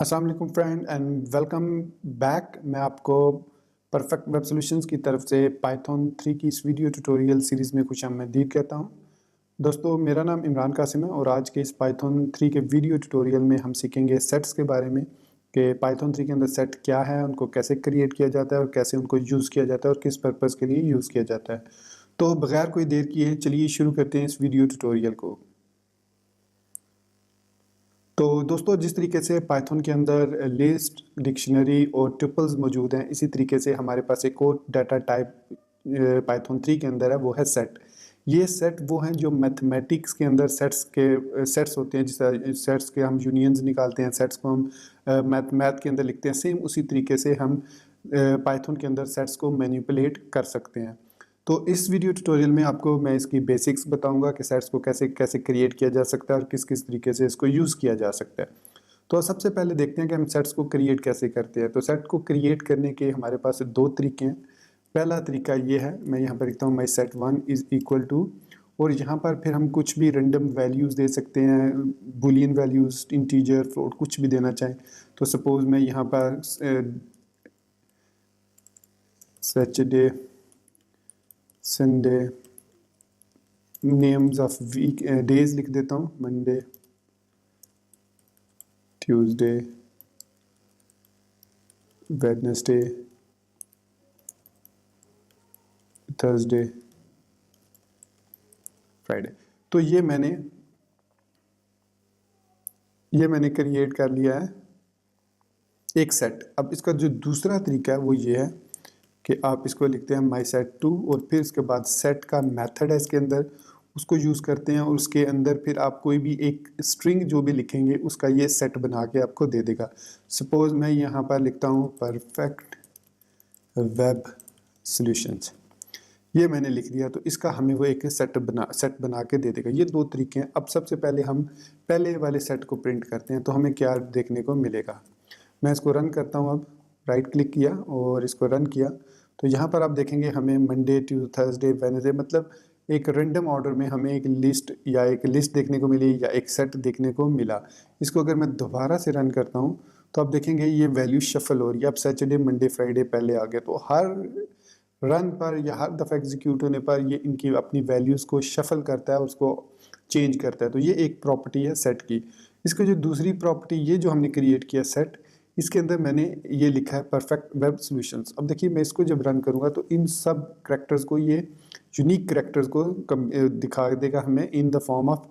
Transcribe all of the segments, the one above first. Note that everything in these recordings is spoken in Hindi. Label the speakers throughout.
Speaker 1: अस्सलाम वालेकुम फ्रेंड एंड वेलकम बैक। मैं आपको परफेक्ट वेब सॉल्यूशंस की तरफ से पाइथन 3 की इस वीडियो ट्यूटोरियल सीरीज़ में खुशामदीद कहता हूं। दोस्तों, मेरा नाम इमरान कासिम है और आज के इस पाइथन 3 के वीडियो ट्यूटोरियल में हम सीखेंगे सेट्स के बारे में कि पाइथन 3 के अंदर सेट क्या है, उनको कैसे क्रिएट किया जाता है और कैसे उनको यूज़ किया जाता है और किस पर्पज़ के लिए यूज़ किया जाता है। तो बगैर कोई देर किए चलिए शुरू करते हैं इस वीडियो ट्यूटोरियल को। तो दोस्तों, जिस तरीके से पाइथन के अंदर लिस्ट, डिक्शनरी और ट्यूपल्स मौजूद हैं, इसी तरीके से हमारे पास एक और डाटा टाइप पाइथन 3 के अंदर है, वो है सेट। ये सेट वो हैं जो मैथमेटिक्स के अंदर सेट्स होते हैं। जिस सेट्स के हम यूनियंस निकालते हैं, सेट्स को हम मैथ के अंदर लिखते हैं, सेम उसी तरीके से हम पाइथन के अंदर सेट्स को मैनिपुलेट कर सकते हैं। तो इस वीडियो ट्यूटोरियल में आपको मैं इसकी बेसिक्स बताऊंगा कि सेट्स को कैसे कैसे क्रिएट किया जा सकता है और किस किस तरीके से इसको यूज़ किया जा सकता है। तो सबसे पहले देखते हैं कि हम सेट्स को क्रिएट कैसे करते हैं। तो सेट को क्रिएट करने के हमारे पास दो तरीके हैं। पहला तरीका ये है, मैं यहाँ पर लिखता हूँ my set 1 is equal to, और यहाँ पर फिर हम कुछ भी रैंडम वैल्यूज़ दे सकते हैं, बुलियन वैल्यूज़, इंटीजर, फ्लोट, कुछ भी देना चाहें। तो सपोज़ मैं यहाँ पर Saturday, Sunday, names of week days लिख देता हूँ, Monday, Tuesday, Wednesday, Thursday, Friday. तो ये मैंने क्रिएट कर लिया है एक सेट। अब इसका जो दूसरा तरीका है वो ये है कि आप इसको लिखते हैं माई सेट 2 और फिर इसके बाद सेट का मेथड है इसके अंदर, उसको यूज़ करते हैं और उसके अंदर फिर आप कोई भी एक स्ट्रिंग जो भी लिखेंगे उसका ये सेट बना के आपको दे देगा। सपोज़ मैं यहाँ पर लिखता हूँ परफेक्ट वेब सॉल्यूशंस, ये मैंने लिख दिया, तो इसका हमें वो एक सेट बना के दे देगा। ये दो तरीके हैं। अब सबसे पहले हम पहले वाले सेट को प्रिंट करते हैं, तो हमें क्या देखने को मिलेगा। मैं इसको रन करता हूँ। अब राइट क्लिक किया और इसको रन किया, तो यहाँ पर आप देखेंगे हमें मंडे, ट्यूसडे, थर्सडे, वेडनेसडे, मतलब एक रैंडम ऑर्डर में हमें एक लिस्ट देखने को मिली या एक सेट देखने को मिला। इसको अगर मैं दोबारा से रन करता हूँ तो आप देखेंगे ये वैल्यू शफल हो रही है। अब सैटरडे, मंडे, फ्राइडे पहले आ गए, तो हर रन पर या हर दफ़ा एग्जीक्यूट होने पर ये इनकी अपनी वैल्यूज़ को शफल करता है, उसको चेंज करता है। तो ये एक प्रॉपर्टी है सेट की। इसकी जो दूसरी प्रॉपर्टी, ये जो हमने क्रिएट किया सेट, इसके अंदर मैंने ये लिखा है परफेक्ट वेब सॉल्यूशंस। अब देखिए, मैं इसको जब रन करूँगा तो इन सब करैक्टर्स को, ये यूनिक करैक्टर्स को दिखा देगा हमें in the form of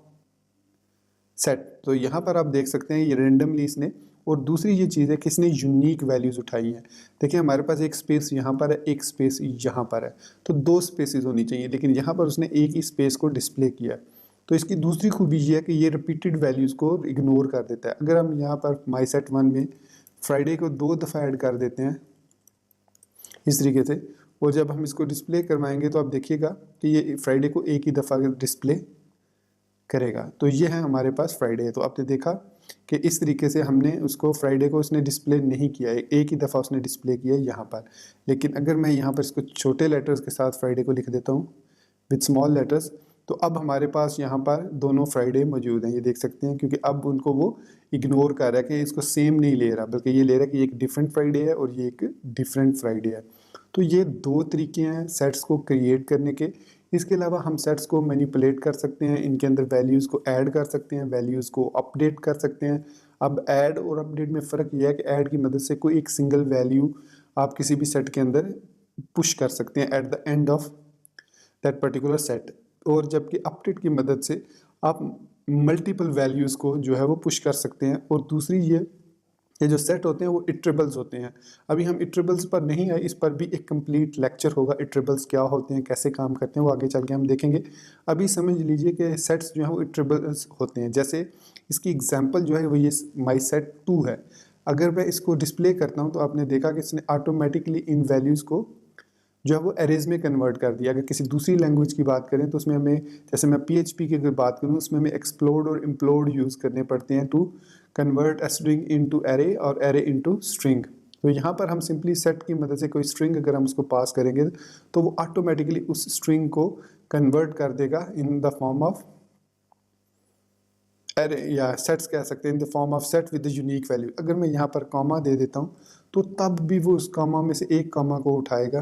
Speaker 1: set. तो यहाँ पर आप देख सकते हैं ये रेंडमली इसने, और दूसरी ये चीज़ है कि इसने यूनिक वैल्यूज़ उठाई हैं। देखिए, हमारे पास एक स्पेस यहाँ पर है, एक स्पेस यहाँ पर है, तो दो स्पेसेस होनी चाहिए, लेकिन यहाँ पर उसने एक ही स्पेस को डिस्प्ले किया है। तो इसकी दूसरी खूबी ये है कि ये रिपीटेड वैल्यूज़ को इग्नोर कर देता है। अगर हम यहाँ पर माई सेट 1 में फ्राइडे को 2 दफ़ा ऐड कर देते हैं इस तरीके से, और जब हम इसको डिस्प्ले करवाएंगे तो आप देखिएगा कि ये फ्राइडे को एक ही दफ़ा डिस्प्ले करेगा। तो ये है हमारे पास फ्राइडे। तो आपने देखा कि इस तरीके से हमने उसको, फ्राइडे को उसने डिस्प्ले नहीं किया है, एक ही दफ़ा उसने डिस्प्ले किया है यहाँ पर। लेकिन अगर मैं यहाँ पर इसको छोटे लेटर्स के साथ फ्राइडे को लिख देता हूँ विथ स्मॉल लेटर्स, तो अब हमारे पास यहाँ पर दोनों फ्राइडे मौजूद हैं, ये देख सकते हैं, क्योंकि अब उनको वो इग्नोर कर रहा है कि इसको सेम नहीं ले रहा, बल्कि ये ले रहा है कि एक डिफरेंट फ्राइडे है और ये एक डिफरेंट फ्राइडे है। तो ये दो तरीके हैं सेट्स को क्रिएट करने के। इसके अलावा हम सेट्स को मैनिपुलेट कर सकते हैं, इनके अंदर वैल्यूज़ को ऐड कर सकते हैं, वैल्यूज़ को अपडेट कर सकते हैं। अब ऐड और अपडेट में फ़र्क यह है कि ऐड की मदद से कोई एक सिंगल वैल्यू आप किसी भी सेट के अंदर पुश कर सकते हैं at the end of that particular set, और जबकि अपडेट की मदद से आप मल्टीपल वैल्यूज़ को जो है वो पुश कर सकते हैं। और दूसरी ये जो सेट होते हैं वो इटरेबल्स होते हैं। अभी हम इटरेबल्स पर नहीं आए, इस पर भी एक कंप्लीट लेक्चर होगा, इटरेबल्स क्या होते हैं, कैसे काम करते हैं, वो आगे चल के हम देखेंगे। अभी समझ लीजिए कि सेट्स जो हैं वो इटरेबल्स होते हैं। जैसे इसकी एग्जांपल जो है वो ये माई सेट 2 है। अगर मैं इसको डिस्प्ले करता हूँ तो आपने देखा कि इसने ऑटोमेटिकली इन वैल्यूज़ को जो है वो एरेज में कन्वर्ट कर दिया। अगर किसी दूसरी लैंग्वेज की बात करें तो उसमें हमें, जैसे मैं PHP की अगर बात करूँ, उसमें हमें एक्सप्लोड और इम्प्लोड यूज़ करने पड़ते हैं to convert a string into array और एरे इनटू स्ट्रिंग। तो यहाँ पर हम सिंपली सेट की मदद से कोई स्ट्रिंग अगर हम उसको पास करेंगे तो वो ऑटोमेटिकली उस स्ट्रिंग को कन्वर्ट कर देगा इन द फॉर्म ऑफ अरे या सेट्स कह सकते हैं in the form of set with the unique value. अगर मैं यहाँ पर कॉमा दे देता हूँ तो तब भी वो उस कॉमा में से एक कॉमा को उठाएगा।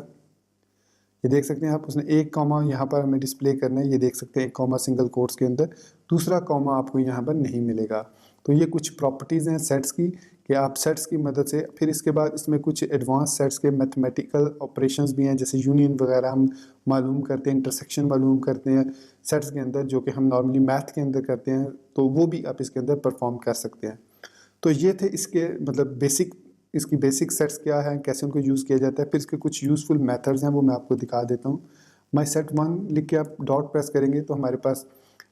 Speaker 1: ये देख सकते हैं आप, उसने एक कॉमा यहाँ पर हमें डिस्प्ले करना है, ये देख सकते हैं एक कॉमा सिंगल कोट्स के अंदर, दूसरा कॉमा आपको यहाँ पर नहीं मिलेगा। तो ये कुछ प्रॉपर्टीज़ हैं सेट्स की कि आप सेट्स की मदद से, फिर इसके बाद इसमें कुछ एडवांस सेट्स के मैथमेटिकल ऑपरेशंस भी हैं, जैसे यूनियन वगैरह हम मालूम करते हैं, इंटरसेक्शन मालूम करते हैं सेट्स के अंदर, जो कि हम नॉर्मली मैथ के अंदर करते हैं, तो वो भी आप इसके अंदर परफॉर्म कर सकते हैं। तो ये थे इसके मतलब बेसिक, इसकी बेसिक सेट्स क्या है, कैसे उनको यूज़ किया जाता है। फिर इसके कुछ यूज़फुल मेथड्स हैं, वो मैं आपको दिखा देता हूँ। माई सेट वन लिख के आप डॉट प्रेस करेंगे तो हमारे पास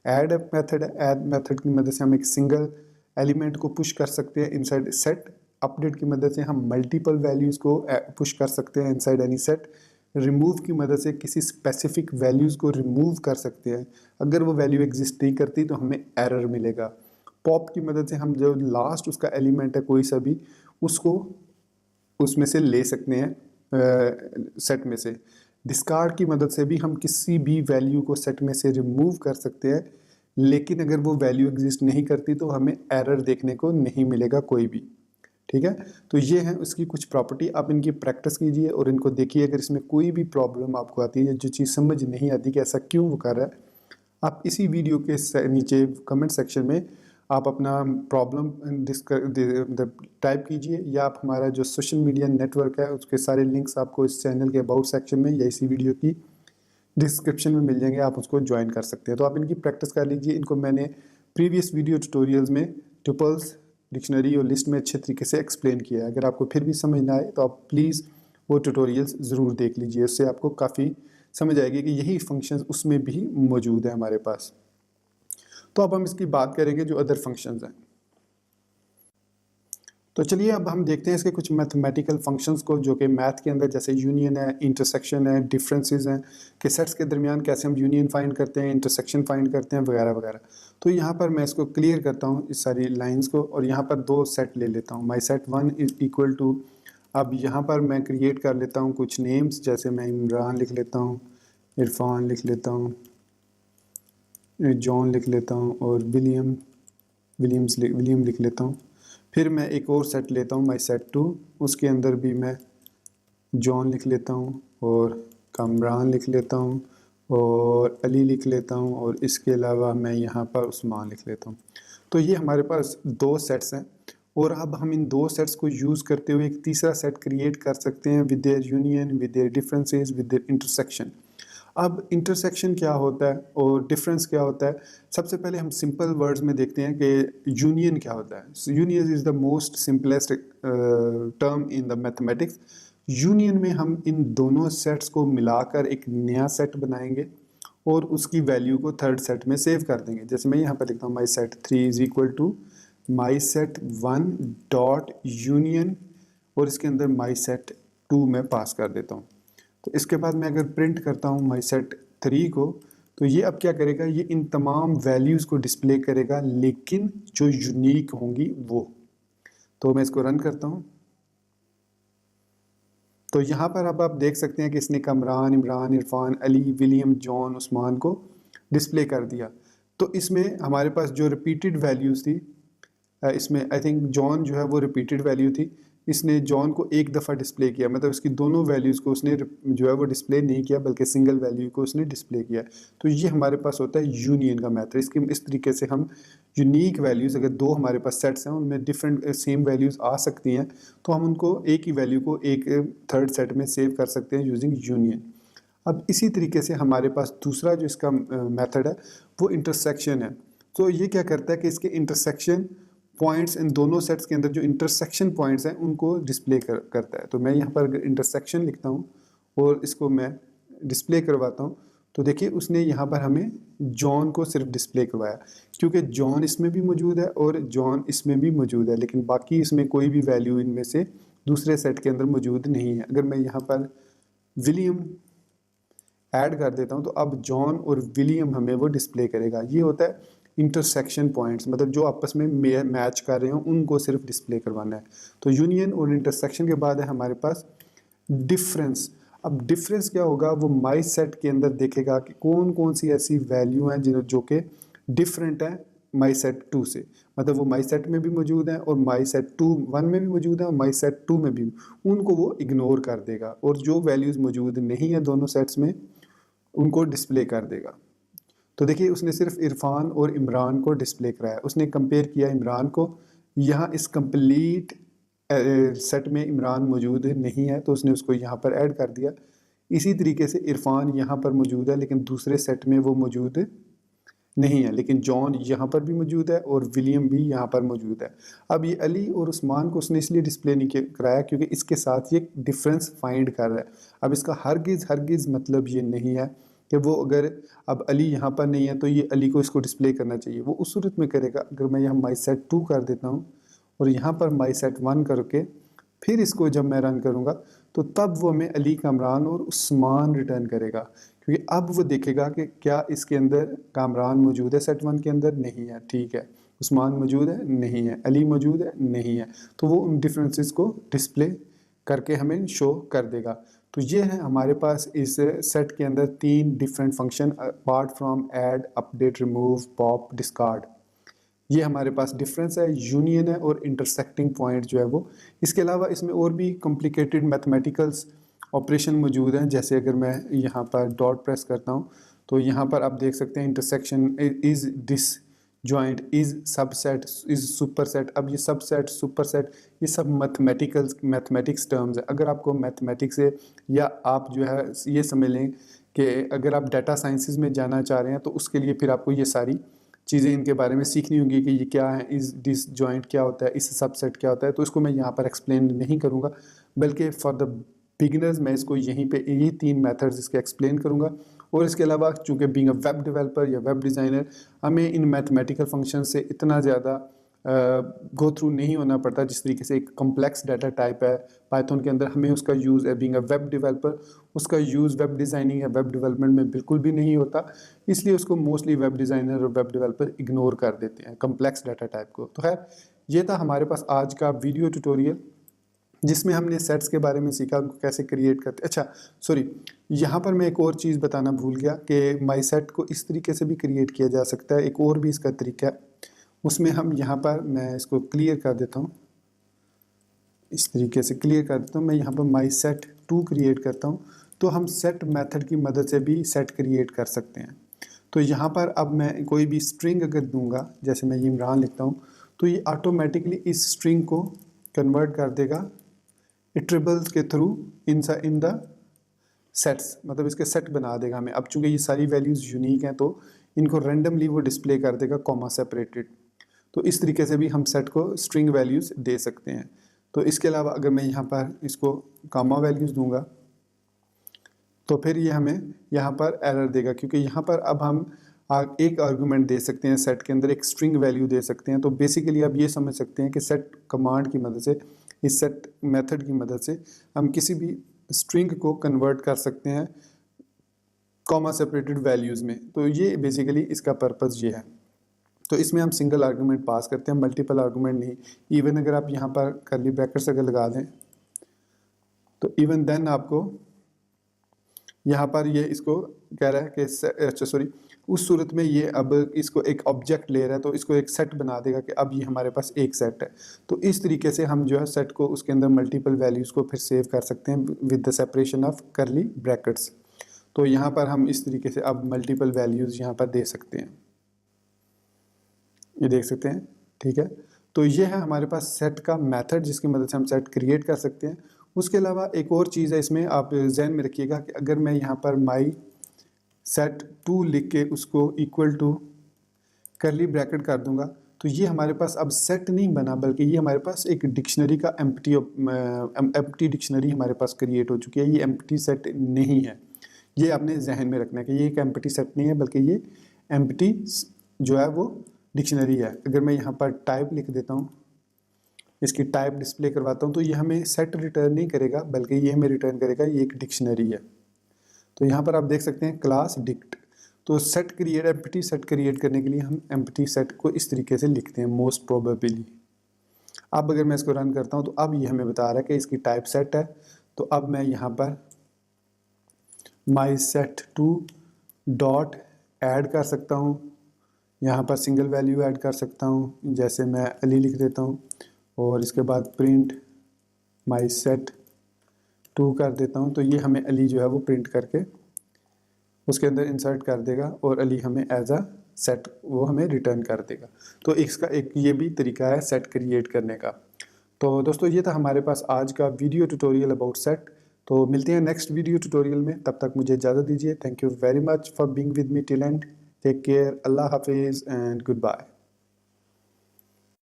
Speaker 1: ऐड मेथड है। ऐड मेथड की मदद से हम एक सिंगल एलिमेंट को पुश कर सकते हैं इनसाइड सेट। अपडेट की मदद से हम मल्टीपल वैल्यूज़ को पुश कर सकते हैं इनसाइड एनी सेट। रिमूव की मदद से किसी स्पेसिफिक वैल्यूज़ को रिमूव कर सकते हैं, अगर वो वैल्यू एग्जिस्ट नहीं करती तो हमें एरर मिलेगा। पॉप की मदद से हम जो लास्ट उसका एलिमेंट है कोई सा भी, उसको उसमें से ले सकते हैं सेट में से। डिस्कार्ड की मदद से भी हम किसी भी वैल्यू को सेट में से रिमूव कर सकते हैं, लेकिन अगर वो वैल्यू एग्जिस्ट नहीं करती तो हमें एरर देखने को नहीं मिलेगा कोई भी। ठीक है, तो ये है उसकी कुछ प्रॉपर्टी। आप इनकी प्रैक्टिस कीजिए और इनको देखिए, अगर इसमें कोई भी प्रॉब्लम आपको आती है, जो चीज़ समझ नहीं आती कि ऐसा क्यों वो कर रहा है, आप इसी वीडियो के नीचे कमेंट सेक्शन में आप अपना प्रॉब्लम टाइप कीजिए, या आप हमारा जो सोशल मीडिया नेटवर्क है उसके सारे लिंक्स आपको इस चैनल के अबाउट सेक्शन में या इसी वीडियो की डिस्क्रिप्शन में मिल जाएंगे, आप उसको ज्वाइन कर सकते हैं। तो आप इनकी प्रैक्टिस कर लीजिए। इनको मैंने प्रीवियस वीडियो ट्यूटोरियल्स में ट्यूपल्स, डिक्शनरी और लिस्ट में अच्छे तरीके से एक्सप्लेन किया है। अगर आपको फिर भी समझ ना आए तो आप प्लीज़ वो ट्यूटोरियल्स ज़रूर देख लीजिए, उससे आपको काफ़ी समझ आएगी कि यही फंक्शंस उसमें भी मौजूद है हमारे पास। तो अब हम इसकी बात करेंगे जो अदर फंक्शंस हैं। तो चलिए अब हम देखते हैं इसके कुछ मैथमेटिकल फंक्शंस को, जो कि मैथ के अंदर जैसे यूनियन है, इंटरसेक्शन है, डिफरेंसेस हैं, कि सेट्स के दरमियान कैसे हम यूनियन फाइंड करते हैं, इंटरसेक्शन फाइंड करते हैं, वगैरह वगैरह। तो यहाँ पर मैं इसको क्लियर करता हूँ इस सारी लाइंस को, और यहाँ पर दो सेट ले लेता हूँ। My set one is equal to, अब यहाँ पर मैं क्रिएट कर लेता हूँ कुछ नेम्स, जैसे मैं इमरान लिख लेता हूँ, इरफान लिख लेता हूँ, जॉन लिख लेता हूँ, और विलियम लिख लेता हूँ। फिर मैं एक और सेट लेता हूँ, माई सेट टू, उसके अंदर भी मैं जॉन लिख लेता हूँ और कमरान लिख लेता हूँ और अली लिख लेता हूँ, और इसके अलावा मैं यहाँ पर उस्मान लिख लेता हूँ। तो ये हमारे पास दो सेट्स हैं, और अब हम इन दो सेट्स को यूज़ करते हुए एक तीसरा सेट क्रिएट कर सकते हैं with their union, with their differences, with their intersection. अब इंटरसेक्शन क्या होता है और डिफरेंस क्या होता है, सबसे पहले हम सिंपल वर्ड्स में देखते हैं कि यूनियन क्या होता है। Union is the most simplest term in the mathematics. Union में हम इन दोनों सेट्स को मिलाकर एक नया सेट बनाएंगे और उसकी वैल्यू को थर्ड सेट में सेव कर देंगे। जैसे मैं यहाँ पर लिखता हूँ my set three is equal to my set one dot union, और इसके अंदर माई सेट टू में पास कर देता हूँ। तो इसके बाद मैं अगर प्रिंट करता हूँ माई सेट थ्री को, तो ये अब क्या करेगा, ये इन तमाम वैल्यूज़ को डिस्प्ले करेगा, लेकिन जो यूनिक होंगी वो। तो मैं इसको रन करता हूँ, तो यहाँ पर अब आप देख सकते हैं कि इसने कमरान, इमरान, इरफान, अली, विलियम, जॉन, उस्मान को डिस्प्ले कर दिया। तो इसमें हमारे पास जो रिपीटेड वैल्यूज़ थी, इसमें आई थिंक जॉन जो है वो रिपीटेड वैल्यू थी, इसने जॉन को एक दफ़ा डिस्प्ले किया, मतलब इसकी दोनों वैल्यूज़ को उसने जो है वो डिस्प्ले नहीं किया, बल्कि सिंगल वैल्यू को उसने डिस्प्ले किया। तो ये हमारे पास होता है यूनियन का मेथड। इसके इस तरीके से हम यूनिक वैल्यूज़, अगर दो हमारे पास सेट्स हैं उनमें डिफरेंट सेम वैल्यूज़ आ सकती हैं, तो हम उनको एक ही वैल्यू को एक थर्ड सेट में सेव कर सकते हैं यूजिंग यूनियन। अब इसी तरीके से हमारे पास दूसरा जो इसका मेथड है वो इंटरसेक्शन है। तो ये क्या करता है कि इसके इंटरसेक्शन पॉइंट्स, इन दोनों सेट्स के अंदर जो इंटरसेक्शन पॉइंट्स हैं उनको डिस्प्ले करता है। तो मैं यहाँ पर अगर इंटरसेक्शन लिखता हूँ और इसको मैं डिस्प्ले करवाता हूँ, तो देखिए उसने यहाँ पर हमें जॉन को सिर्फ डिस्प्ले करवाया, क्योंकि जॉन इसमें भी मौजूद है और जॉन इसमें भी मौजूद है, लेकिन बाकी इसमें कोई भी वैल्यू इनमें से दूसरे सेट के अंदर मौजूद नहीं है। अगर मैं यहाँ पर विलियम ऐड कर देता हूँ तो अब जॉन और विलियम हमें वो डिस्प्ले करेगा। ये होता है इंटरसेक्शन पॉइंट्स, मतलब जो आपस में मैच कर रहे हो उनको सिर्फ डिस्प्ले करवाना है। तो यूनियन और इंटरसेक्शन के बाद है हमारे पास डिफरेंस। अब डिफरेंस क्या होगा, वो माई सेट के अंदर देखेगा कि कौन कौन सी ऐसी वैल्यू हैं जो कि डिफरेंट हैं माई सेट 2 से, मतलब वो माई सेट में भी मौजूद है और माई सेट 1 में भी मौजूद है और माई सेट 2 में भी, उनको वो इग्नोर कर देगा और जो वैल्यूज़ मौजूद नहीं है दोनों सेट्स में उनको डिस्प्ले कर देगा। तो देखिए उसने सिर्फ इरफान और इमरान को डिस्प्ले कराया, उसने कंपेयर किया इमरान को, यहाँ इस कंप्लीट सेट में इमरान मौजूद नहीं है तो उसने उसको यहाँ पर ऐड कर दिया। इसी तरीके से इरफान यहाँ पर मौजूद है लेकिन दूसरे सेट में वो मौजूद नहीं है, लेकिन जॉन यहाँ पर भी मौजूद है और विलियम भी यहाँ पर मौजूद है। अब ये अली और उस्मान को उसने इसलिए डिस्प्ले नहीं कराया क्योंकि इसके साथ ये डिफरेंस फाइंड कर रहा है। अब इसका हरगिज़ मतलब ये नहीं है कि वो अगर अब अली यहाँ पर नहीं है तो ये अली को इसको डिस्प्ले करना चाहिए, वो उस सूरत में करेगा अगर मैं यहाँ माई सेट 2 कर देता हूँ और यहाँ पर माई सेट 1 करके फिर इसको जब मैं रन करूँगा तो तब वो हमें अली, कामरान और उस्मान रिटर्न करेगा, क्योंकि अब वो देखेगा कि क्या इसके अंदर कामरान मौजूद है सेट 1 के अंदर, नहीं है, ठीक है, उस्मान मौजूद है, नहीं है, अली मौजूद है, नहीं है, तो वो उन डिफरेंसेस को डिस्प्ले करके हमें शो कर देगा। तो ये है हमारे पास इस सेट के अंदर 3 different function apart from add, update, remove, pop, discard. ये हमारे पास डिफरेंस है, यूनियन है और इंटरसेक्टिंग पॉइंट जो है वो। इसके अलावा इसमें और भी कॉम्प्लिकेटेड मैथमेटिकल्स ऑपरेशन मौजूद हैं, जैसे अगर मैं यहाँ पर डॉट प्रेस करता हूँ तो यहाँ पर आप देख सकते हैं intersection, is disjoint, is subset, is superset. अब ये सबसेट, सुपरसेट, ये सब मैथमेटिक्स टर्म्स है। अगर आपको मैथमेटिक्स से या आप जो है ये समझ लें कि अगर आप डाटा साइंसेज में जाना चाह रहे हैं तो उसके लिए फिर आपको ये सारी चीज़ें इनके बारे में सीखनी होगी कि ये क्या है, इस डिस जॉइंट क्या होता है, इस सबसेट क्या होता है। तो इसको मैं यहाँ पर एक्सप्लेन नहीं करूँगा, बल्कि फॉर द बिगिनर्स मैं इसको यहीं पे ये 3 मेथड्स इसके एक्सप्लेन करूँगा। और इसके अलावा चूँकि बीइंग अ वेब डेवलपर या वेब डिज़ाइनर हमें इन मैथमेटिकल फंक्शन से इतना ज़्यादा गो थ्रू नहीं होना पड़ता जिस तरीके से एक कॉम्प्लेक्स डाटा टाइप है पाइथन के अंदर, हमें उसका यूज़ है बीइंग अ वेब डेवलपर, उसका यूज़ वेब डिज़ाइनिंग या वेब डेवलपमेंट में बिल्कुल भी नहीं होता, इसलिए उसको मोस्टली वेब डिज़ाइनर और वेब डेवलपर इग्नोर कर देते हैं कॉम्प्लेक्स डाटा टाइप को। तो खैर ये था हमारे पास आज का वीडियो ट्यूटोरियल जिसमें हमने सेट्स के बारे में सीखा कैसे क्रिएट करते। अच्छा सॉरी, यहाँ पर मैं एक और चीज़ बताना भूल गया कि माई सेट को इस तरीके से भी क्रिएट किया जा सकता है, एक और भी इसका तरीका है, उसमें हम यहाँ पर मैं इसको क्लियर कर देता हूँ, इस तरीके से क्लियर कर देता हूँ। मैं यहाँ पर माई सेट 2 क्रिएट करता हूँ तो हम सेट मेथड की मदद से भी सेट क्रिएट कर सकते हैं। तो यहाँ पर अब मैं कोई भी स्ट्रिंग अगर दूंगा, जैसे मैं इमरान लिखता हूँ तो ये ऑटोमेटिकली इस स्ट्रिंग को कन्वर्ट कर देगा इटरेबल्स के थ्रू इन द सेट्स, मतलब इसके सेट बना देगा हमें। अब चूंकि ये सारी वैल्यूज़ यूनिक हैं तो इनको रैंडमली वो डिस्प्ले कर देगा कॉमा सेपरेटेड। तो इस तरीके से भी हम सेट को स्ट्रिंग वैल्यूज़ दे सकते हैं। तो इसके अलावा अगर मैं यहाँ पर इसको कॉमा वैल्यूज़ दूंगा तो फिर ये हमें यहाँ पर एरर देगा, क्योंकि यहाँ पर अब हम एक आर्गूमेंट दे सकते हैं सेट के अंदर, एक स्ट्रिंग वैल्यू दे सकते हैं। तो बेसिकली आप ये समझ सकते हैं कि सेट कमांड की मदद से, इस सेट मेथड की मदद से हम किसी भी स्ट्रिंग को कन्वर्ट कर सकते हैं कॉमा सेपरेटेड वैल्यूज़ में। तो ये बेसिकली इसका पर्पज़ ये है। तो इसमें हम सिंगल आर्गूमेंट पास करते हैं, मल्टीपल आर्गूमेंट नहीं। इवन अगर आप यहाँ पर कर्ली ब्रैकेट्स अगर लगा दें तो इवन देन आपको यहाँ पर ये इसको कह रहा है कि अच्छा सॉरी, उस सूरत में ये अब इसको एक ऑब्जेक्ट ले रहा है तो इसको एक सेट बना देगा कि अब ये हमारे पास एक सेट है। तो इस तरीके से हम जो है सेट को उसके अंदर मल्टीपल वैल्यूज़ को फिर सेव कर सकते हैं with the separation of curly brackets. तो यहाँ पर हम इस तरीके से अब मल्टीपल वैल्यूज़ यहाँ पर दे सकते हैं, ये देख सकते हैं, ठीक है। तो ये है हमारे पास सेट का मेथड जिसकी मदद से हम सेट क्रिएट कर सकते हैं। उसके अलावा एक और चीज़ है इसमें, आप जहन में रखिएगा कि अगर मैं यहाँ पर माई सेट 2 लिख के उसको इक्वल टू कर्ली ब्रैकेट कर दूंगा तो ये हमारे पास अब सेट नहीं बना, बल्कि ये हमारे पास एक डिक्शनरी का एम्प्टी डिक्शनरी हमारे पास क्रिएट हो चुकी है। ये एम्प्टी सेट नहीं है, ये आपने जहन में रखना है कि ये एक एम्प्टी सेट नहीं है बल्कि ये एम्प्टी जो है वो डिक्शनरी है। अगर मैं यहाँ पर टाइप लिख देता हूँ, इसकी टाइप डिस्प्ले करवाता हूँ तो ये हमें सेट रिटर्न नहीं करेगा बल्कि ये हमें रिटर्न करेगा ये एक डिक्शनरी है। तो यहाँ पर आप देख सकते हैं क्लास डिक्ट। तो set create, empty set create करने के लिए हम एम्प्टी सेट को इस तरीके से लिखते हैं मोस्ट प्रोबेबली। अब अगर मैं इसको रन करता हूँ तो अब ये हमें बता रहा है कि इसकी टाइप सेट है। तो अब मैं यहाँ पर माई सेट 2 डॉट ऐड कर सकता हूँ यहाँ पर सिंगल वैल्यू ऐड कर सकता हूँ, जैसे मैं अली लिख देता हूँ और इसके बाद प्रिंट माई सेट 2 कर देता हूँ। तो ये हमें अली जो है वो प्रिंट करके उसके अंदर इंसर्ट कर देगा और अली हमें एज अ सेट वो हमें रिटर्न कर देगा। तो इसका एक ये भी तरीका है सेट क्रिएट करने का। तो दोस्तों ये था हमारे पास आज का वीडियो ट्यूटोरियल अबाउट सेट। तो मिलते हैं नेक्स्ट वीडियो ट्यूटोरियल में, तब तक मुझे इजाज़त दीजिए। Thank you very much for being with me till end. Take care, अल्लाह हाफिज़ एंड गुड बाय।